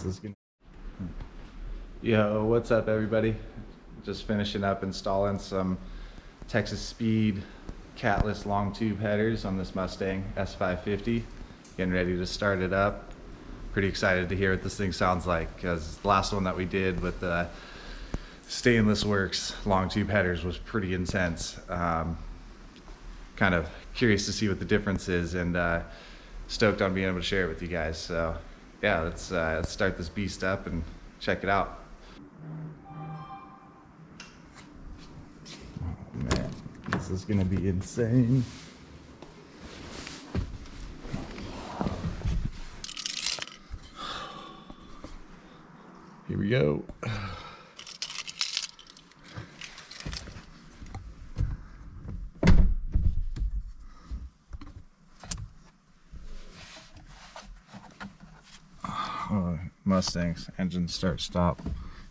is gonna... Yo, what's up everybody? Just finishing up installing some Texas Speed catless long tube headers on this Mustang S550. Getting ready to start it up. Pretty excited to hear what this thing sounds like, because the last one that we did with the Stainless Works long tube headers was pretty intense. Kind of curious to see what the difference is, and stoked on being able to share it with you guys. So yeah, let's start this beast up and check it out. Oh man, this is gonna be insane. Here we go. Oh, Mustang's engine start stop.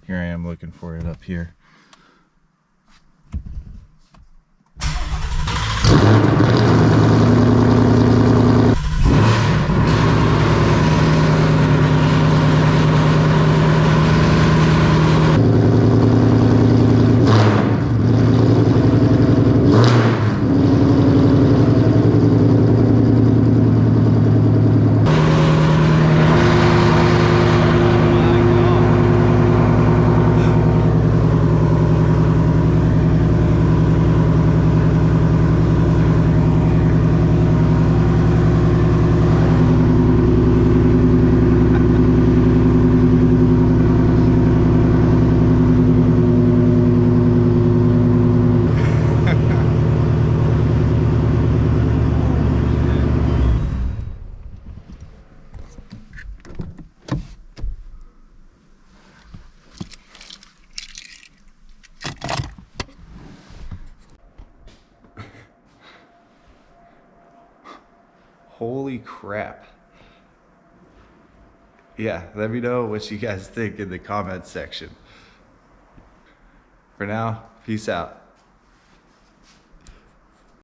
Here I am looking for it up here. Holy crap. Yeah, let me know what you guys think in the comments section. For now, peace out.